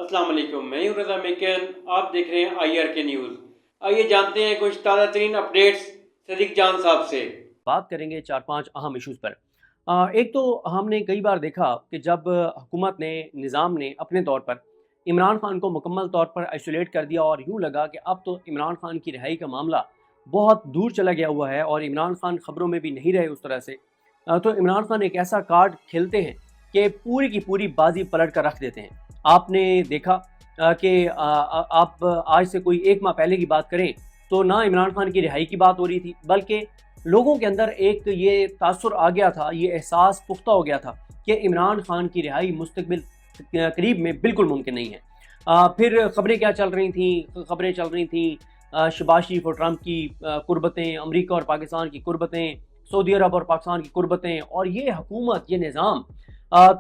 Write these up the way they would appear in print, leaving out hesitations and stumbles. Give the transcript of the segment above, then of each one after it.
السلام علیکم، میں ہوں رضا میکن، آپ دیکھ رہے ہیں IRK نیوز۔ آئیے جانتے ہیں کچھ تازہ ترین اپڈیٹس صدیق جان صاحب سے۔ بات کریں گے 4-5 اہم ایشوز پر۔ ایک تو ہم نے کئی بار دیکھا کہ جب حکومت نے، نظام نے اپنے طور پر عمران خان کو مکمل طور پر آئسولیٹ کر دیا اور یوں لگا کہ اب تو عمران خان کی رہائی کا معاملہ بہت دور چلا گیا ہوا ہے اور عمران خان خبروں میں بھی نہیں رہے اس طرح سے، تو عمران خان ایک ایسا کارڈ کھیلتے ہیں کہ پوری کی پوری بازی پلٹ کر رکھ دیتے ہیں۔ آپ نے دیکھا کہ آپ آج سے کوئی 1 ماہ پہلے کی بات کریں تو نہ عمران خان کی رہائی کی بات ہو رہی تھی، بلکہ لوگوں کے اندر ایک یہ تاثر آ گیا تھا، یہ احساس پختہ ہو گیا تھا کہ عمران خان کی رہائی مستقبل قریب میں بالکل ممکن نہیں ہے۔ پھر خبریں کیا چل رہی تھیں؟ خبریں چل رہی تھیں شہباز شریف اور ٹرمپ کی قربتیں، امریکہ اور پاکستان کی قربتیں، سعودی عرب اور پاکستان کی قربتیں، اور یہ حکومت، یہ نظام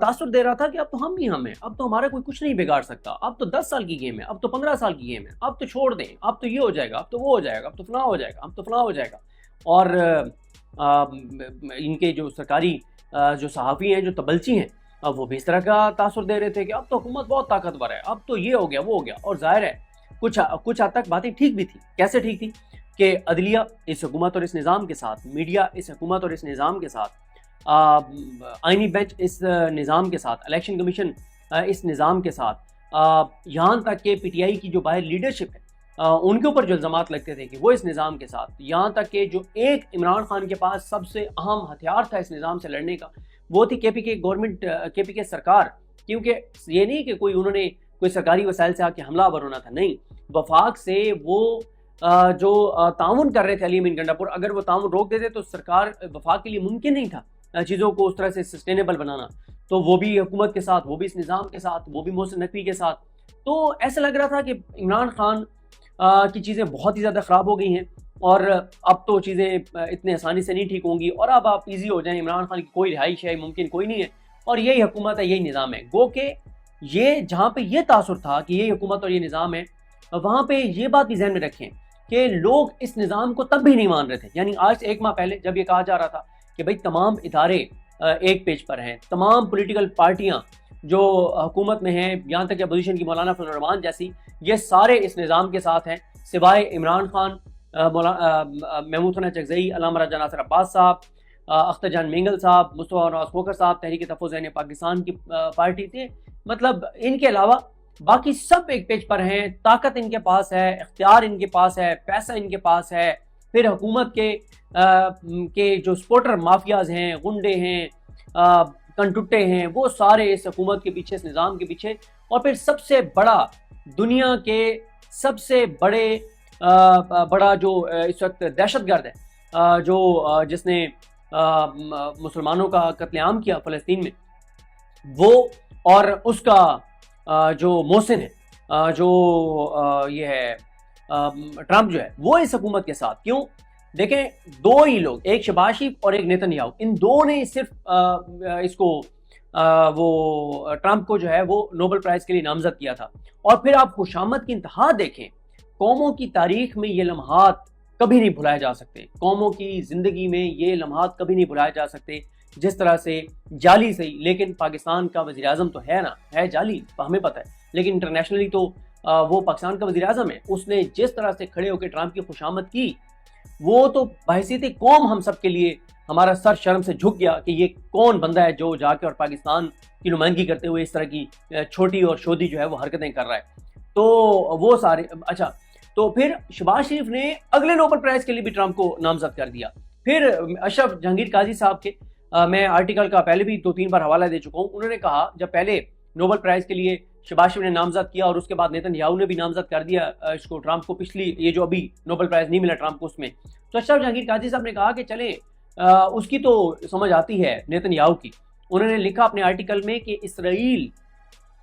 تاثر دے رہا تھا کہ اب تو ہم ہی ہم ہیں، اب تو ہمارا کوئی کچھ نہیں بگاڑ سکتا، اب تو 10 سال کی گیم ہے، اب تو 15 سال کی گیم ہے، اب تو چھوڑ دیں، اب تو یہ ہو جائے گا، اب تو وہ ہو جائے گا، اب تو فلاں ہو جائے گا، اب تو فلاں ہو جائے گا۔ اور ان کے جو سرکاری جو صحافی ہیں، جو تبلچی ہیں، وہ بھی اس طرح کا تاثر دے رہے تھے کہ اب تو حکومت بہت طاقتور ہے، اب تو یہ ہو گیا وہ ہو گیا۔ اور ظاہر ہے کچھ حد تک باتیں ٹھیک بھی تھی۔ کیسے ٹھیک تھی؟ کہ عدلیہ اس حکومت اور اس نظام کے ساتھ، میڈیا اس حکومت اور اس نظام کے ساتھ، آئینی بینچ اس نظام کے ساتھ، الیکشن کمیشن اس نظام کے ساتھ، یہاں تک کہ PTI کی جو باہر لیڈرشپ ہے ان کے اوپر جو الزامات لگتے تھے کہ وہ اس نظام کے ساتھ، یہاں تک کہ جو ایک عمران خان کے پاس سب سے اہم ہتھیار تھا اس نظام سے لڑنے کا، وہ تھی KPK گورنمنٹ، KPK سرکار۔ کیونکہ یہ نہیں کہ انہوں نے کوئی سرکاری وسائل سے آ کے حملہ آور ہونا تھا، نہیں، وفاق سے وہ جو تعاون کر رہے تھے علی امین گنڈا پور، اگر وہ تعاون روک دیتے تو سرکار، وفاق کے لیے ممکن نہیں تھا چیزوں کو اس طرح سے سسٹینیبل بنانا، تو وہ بھی حکومت کے ساتھ، وہ بھی اس نظام کے ساتھ، وہ بھی محسن نقوی کے ساتھ۔ تو ایسا لگ رہا تھا کہ عمران خان کی چیزیں بہت ہی زیادہ خراب ہو گئی ہیں اور اب تو چیزیں اتنے آسانی سے نہیں ٹھیک ہوں گی، اور اب آپ ایزی ہو جائیں، عمران خان کی کوئی رہائش ہے ممکن کوئی نہیں ہے، اور یہی حکومت ہے، یہی نظام ہے۔ گو کہ یہ جہاں پہ یہ تاثر تھا کہ یہی حکومت اور یہ نظام ہے، وہاں پہ یہ بات بھی ذہن میں رکھیں کہ لوگ اس نظام کو تب بھی نہیں مان رہے تھے۔ یعنی آج سے 1 ماہ پہلے جب یہ کہا جا رہا تھا کہ بھئی تمام ادارے ایک پیج پر ہیں، تمام پولیٹیکل پارٹیاں جو حکومت میں ہیں، یہاں تک کہ اپوزیشن کی مولانا فضل الرحمان جیسی، یہ سارے اس نظام کے ساتھ ہیں سوائے عمران خان، محمود حسن چکزئی، علامہ راجہ ناصر عباس صاحب، اختر جان مینگل صاحب، مصطفیٰ نواز کھوکھر صاحب، تحریک تحفظ عین پاکستان کی پارٹی تھے، مطلب ان کے علاوہ باقی سب ایک پیج پر ہیں۔ طاقت ان کے پاس ہے، اختیار ان کے پاس ہے، پیسہ ان کے پاس ہے، پھر حکومت کے جو سپورٹر مافیاز ہیں، غنڈے ہیں، کنٹوٹے ہیں، وہ سارے اس حکومت کے پیچھے، اس نظام کے پیچھے۔ اور پھر سب سے بڑا، دنیا کے سب سے بڑا جو اس وقت دہشت گرد ہے، جس نے مسلمانوں کا قتل عام کیا فلسطین میں، وہ اور اس کا جو محسن ہے، جو یہ ہے ٹرمپ جو ہے، وہ اس حکومت کے ساتھ۔ کیوں؟ دیکھیں، 2 ہی لوگ، ایک شہباز شریف اور ایک نیتن یاہو، ان 2 نے صرف اس کو وہ ٹرمپ کو جو ہے وہ نوبل پرائز کے لیے نامزد کیا تھا۔ اور پھر آپ خوشامد کی انتہا دیکھیں، قوموں کی تاریخ میں یہ لمحات کبھی نہیں بھلائے جا سکتے، قوموں کی زندگی میں یہ لمحات کبھی نہیں بھلائے جا سکتے، جس طرح سے جعلی صحیح، لیکن پاکستان کا وزیر اعظم تو ہے نا، ہے جعلی، ہمیں پتہ ہے، لیکن انٹرنیشنلی تو وہ پاکستان کا وزیر اعظم ہے۔ اس نے جس طرح سے کھڑے ہو کے ٹرمپ کی خوشامد کی، وہ تو بحیثیت قوم ہم سب کے لیے ہمارا سر شرم سے جھک گیا کہ یہ کون بندہ ہے جو جا کے اور پاکستان کی نمائندگی کرتے ہوئے اس طرح کی چھوٹی اور شودی جو ہے وہ حرکتیں کر رہا ہے۔ تو وہ سارے اچھا، تو پھر شہباز شریف نے اگلے نوبل پرائز کے لیے بھی ٹرمپ کو نامزد کر دیا۔ پھر اشرف جہانگیر قاضی صاحب کے میں آرٹیکل کا پہلے بھی 2-3 بار حوالہ دے چکا ہوں، انہوں نے کہا جب پہلے نوبل پرائز کے لیے شہباز شریف نے نامزد کیا اور اس کے بعد نیتن یاہو نے بھی نامزد کر دیا اس کو، ٹرمپ کو، پچھلی یہ جو ابھی نوبل پرائز نہیں ملا ٹرمپ کو اس میں، تو اشرف جہانگیر قاضی صاحب نے کہا کہ چلیں اس کی تو سمجھ آتی ہے نیتن یاہو کی۔ انہوں نے لکھا اپنے آرٹیکل میں کہ اسرائیل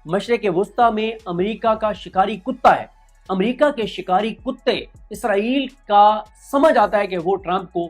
مشرق وسطیٰ میں امریکہ کا شکاری کتا ہے، امریکہ کے شکاری کتے اسرائیل کا سمجھ آتا ہے کہ وہ ٹرمپ کو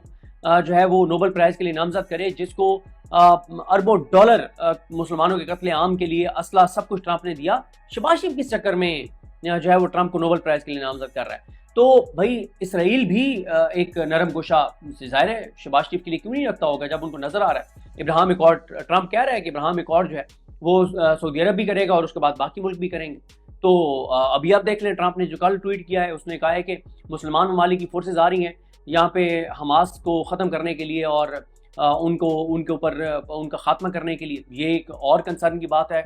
جو ہے وہ نوبل پرائز کے لیے نامزد کرے، جس کو اربوں ڈالر مسلمانوں کے قتل عام کے لیے اسلحہ سب کچھ ٹرمپ نے دیا۔ شہباز شریف کس چکر میں جو ہے وہ ٹرمپ کو نوبل پرائز کے لیے نامزد کر رہا ہے؟ تو بھائی اسرائیل بھی ایک نرم گوشہ ظاہر ہے شہباز شریف کے لیے کیوں نہیں رکھتا ہوگا جب ان کو نظر آ رہا ہے ابراہیم ایکارڈ، ٹرمپ کہہ رہا ہے کہ ابراہیم ایکارڈ جو ہے وہ سعودی عرب بھی کرے گا اور اس کے بعد باقی ملک بھی کریں گے۔ تو ابھی آپ دیکھ لیں ٹرمپ نے جو کل ٹویٹ کیا ہے، اس نے کہا ہے کہ مسلمان ممالک کی فورسز آ رہی ہیں یہاں پہ حماس کو ختم کرنے کے لیے اور ان کے اوپر ان کا خاتمہ کرنے کے لیے. یہ ایک اور کنسرن کی بات ہے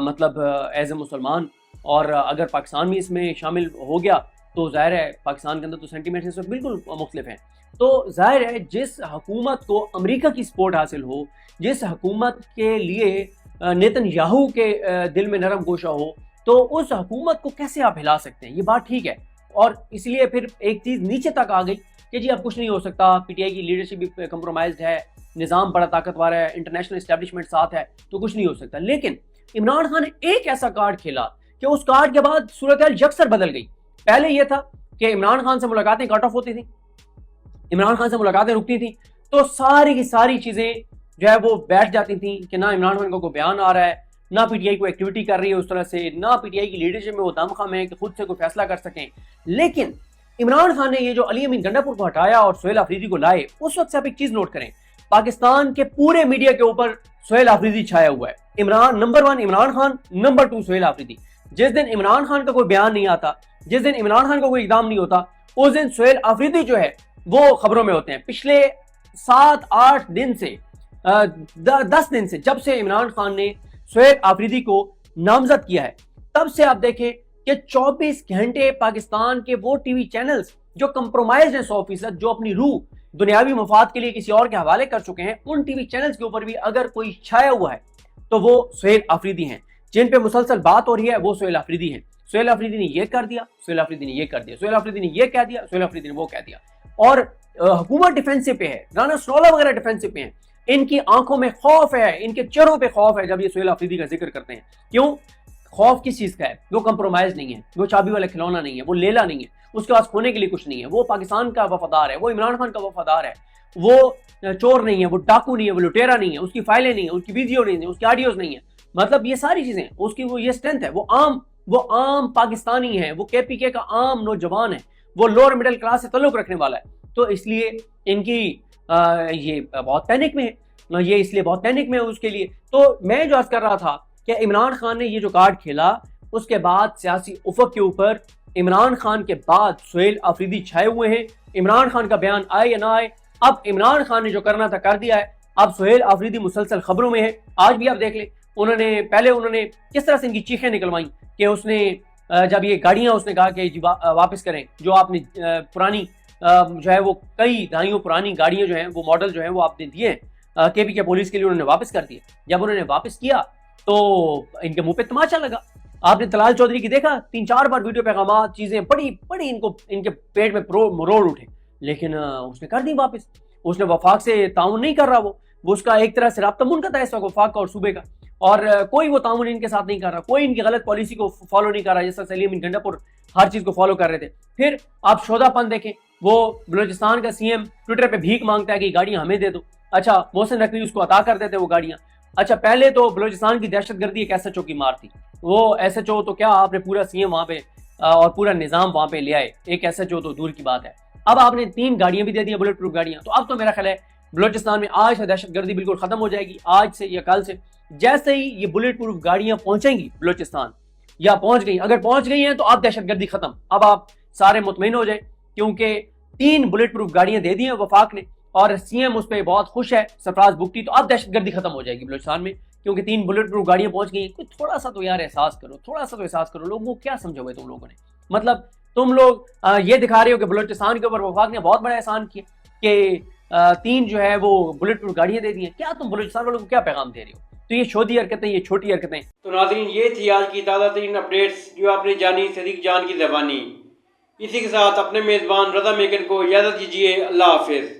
مطلب ایز اے مسلمان. اور اگر پاکستان بھی اس میں شامل ہو گیا تو ظاہر ہے پاکستان کے اندر تو سینٹیمنٹس اس وقت بالکل مختلف ہیں. تو ظاہر ہے جس حکومت کو امریکہ کی سپورٹ حاصل ہو، جس حکومت کے لیے نیتن یاہو کے دل میں نرم گوشہ ہو، تو اس حکومت کو کیسے آپ ہلا سکتے ہیں؟ یہ بات ٹھیک ہے. اور اس لیے پھر ایک چیز نیچے تک آ گئی کہ جی اب کچھ نہیں ہو سکتا، پی ٹی آئی کی لیڈرشپ بھی کمپرومائزڈ ہے، نظام بڑا طاقتور ہے، انٹرنیشنل اسٹیبلشمنٹ ساتھ ہے، تو کچھ نہیں ہو سکتا. لیکن عمران خان نے ایک ایسا کارڈ کھیلا کہ اس کارڈ کے بعد صورتحال یکسر بدل گئی. پہلے یہ تھا کہ عمران خان سے ملاقاتیں کٹ آف ہوتی تھیں، عمران خان سے ملاقاتیں رکتی تھیں، تو ساری کی ساری چیزیں جو ہے وہ بیٹھ جاتی تھیں کہ نہ عمران خان کو کوئی بیان آ رہا ہے، نہ پی ٹی آئی کو ایکٹیویٹی کر رہی ہے اس طرح سے، نہ پی ٹی آئی کی لیڈرشپ میں وہ دم خم ہے کہ خود سے کوئی فیصلہ کر سکیں. لیکن عمران خان نے یہ جو علی امین گنڈا پور کو ہٹایا اور سہیل آفریدی کو لائے، اس وقت سے آپ ایک چیز نوٹ کریں، پاکستان کے پورے میڈیا کے اوپر سہیل آفریدی چھایا ہوا ہے. Number 1 Imran Khan, number 2 Sohail Afridi. جس دن عمران خان کا کوئی بیان نہیں آتا، جس دن عمران خان کا کوئی اقدام نہیں ہوتا، اس دن سہیل آفریدی جو ہے وہ خبروں میں ہوتے ہیں. پچھلے 7-8 دن سے 10 دن سے جب سے عمران خان نے سہیل آفریدی کو نامزد کیا ہے، تب سے آپ دیکھیں کہ 24 گھنٹے پاکستان کے وہ ٹی وی چینلز جو کمپرومائز ہیں 100%، جو اپنی روح دنیاوی مفاد کے لیے کسی اور کے حوالے کر چکے ہیں، ان ٹی وی چینلز کے اوپر بھی اگر کوئی چھایا ہوا ہے تو وہ سہیل آفریدی ہیں. جن پہ مسلسل بات ہو رہی ہے وہ سہیل آفریدی ہیں. سہیل آفریدی نے یہ کر دیا، سہیل آفریدی نے یہ کر دیا، سہیل آفریدی نے یہ کہہ دیا، سہیل آفریدی نے وہ کہہ دیا. اور حکومت ڈیفینسو پہ ہے، رانا سنولا وغیرہ ڈیفینسو پہ ہیں. ان کی آنکھوں میں خوف ہے، ان کے چہروں پہ خوف ہے جب یہ سہیل آفریدی کا ذکر کرتے ہیں. کیوں خوف کس چیز کا ہے؟ وہ کمپرومائز نہیں ہے، وہ چابی والا کھلونا نہیں ہے، وہ لیلا نہیں ہے، اس کے پاس کھونے کے لیے کچھ نہیں ہے. وہ پاکستان کا وفادار ہے، وہ عمران خان کا وفادار ہے، وہ چور نہیں ہے، وہ ڈاکو نہیں ہے، وہ لٹیرا نہیں ہے، اس کی فائلیں نہیں ہیں، اس کی ویڈیو نہیں ہے، اس کی آڈیوز نہیں ہے. مطلب یہ ساری چیزیں اس کی وہ یہ اسٹرینتھ ہے. وہ عام پاکستانی ہے، وہ کے پی کے کا عام نوجوان ہے، وہ لوور مڈل کلاس سے تعلق رکھنے والا ہے. تو اس لیے ان کی یہ بہت پینک میں ہے، یہ اس لیے بہت پینک میں ہے اس کے لیے. تو میں جو عرض کر رہا تھا کہ عمران خان نے یہ جو کارڈ کھیلا، اس کے بعد سیاسی افق کے اوپر عمران خان کے بعد سہیل آفریدی چھائے ہوئے ہیں. عمران خان کا بیان آئے یا نہ آئے، اب عمران خان نے جو کرنا تھا کر دیا ہے. اب سہیل آفریدی مسلسل خبروں میں ہے. آج بھی آپ دیکھ لیں پہلے انہوں نے کس طرح سے ان کی چیخیں نکلوائیں کہ اس نے جب یہ گاڑیاں اس نے کہا کہ واپس کریں، جو آپ نے پرانی جو ہے وہ کئی دہائیوں پرانی گاڑیاں جو ہیں وہ ماڈل جو ہیں وہ آپ نے دیے ہیں کے پی کے پولیس کے لیے، انہوں نے واپس کر دیے. جب انہوں نے واپس کیا تو ان کے منہ پہ تماشا لگا. آپ نے طلال چودھری کی دیکھا 3-4 بار ویڈیو پیغامات چیزیں بڑی ان کے پیٹ میں مروڑ اٹھے، لیکن اس نے کر دی واپس. اس نے وفاق سے تعاون نہیں کر رہا، وہ اس کا ایک طرح سے رابطہ منقطع ہے اس وقت وفاق کا اور صوبے کا، اور کوئی وہ تعاون ان کے ساتھ نہیں کر رہا، کوئی ان کی غلط پالیسی کو فالو نہیں کر رہا، جس طرح علی امین گنڈا پور ہر چیز کو فالو کر رہے تھے. پھر آپ شودا پن دیکھیں، وہ بلوچستان کا سی ایم ٹویٹر پہ بھیک مانگتا ہے کہ گاڑیاں ہمیں دے دو. اچھا محسن نقوی اس کو عطا کر دیتے وہ گاڑیاں. اچھا پہلے تو بلوچستان کی دہشت گردی ایک ایس ایچ او کی مار تھی، وہ ایس ایچ او تو کیا آپ نے پورا سی ایم وہاں پہ اور پورا نظام وہاں پہ لے آئے، ایک ایس ایچ او تو دور کی بات ہے. اب آپ نے 3 گاڑیاں بھی دے دی، بلٹ پروف گاڑیاں. تو اب تو میرا خیال ہے بلوچستان میں آج سے دہشت گردی بالکل ختم ہو جائے گی، آج سے یا کل سے. جیسے ہی یہ بلٹ پروف گاڑیاں پہنچیں گی بلوچستان یا پہنچ گئی، اگر پہنچ گئی ہیں تو اب دہشت گردی ختم. اب آپ سارے مطمئن ہو جائیں کیونکہ 3 بلٹ پروف گاڑیاں دے دی ہیں وفاق نے اور سی ایم اس پہ بہت خوش ہے، سرفراز بگٹی. تو اب دہشت گردی ختم ہو جائے گی بلوچستان میں کیونکہ 3 بلٹ پروف گاڑیاں پہنچ گئی ہیں. کوئی تھوڑا سا تو یار احساس کرو، تھوڑا سا تو احساس کرو. لوگوں کو کیا سمجھا ہوئے تم لوگوں نے؟ مطلب تم لوگ یہ دکھا رہے ہو کہ بلوچستان کے اوپر وفاق نے بہت بڑا احسان کیا کہ 3 جو ہے وہ بلٹ پروف گاڑیاں دے دی ہیں. کیا تم بلوچستان والوں کو کیا پیغام دے رہے ہو؟ تو یہ شودی حرکتیں، یہ چھوٹی حرکتیں. تو ناظرین یہ تھی آج کی تازہ ترین اپڈیٹس جو آپ نے جانی صدیق جان کی زبانی. اسی کے ساتھ اپنے میزبان رضا میکن کو اجازت دیجیے. اللہ حافظ.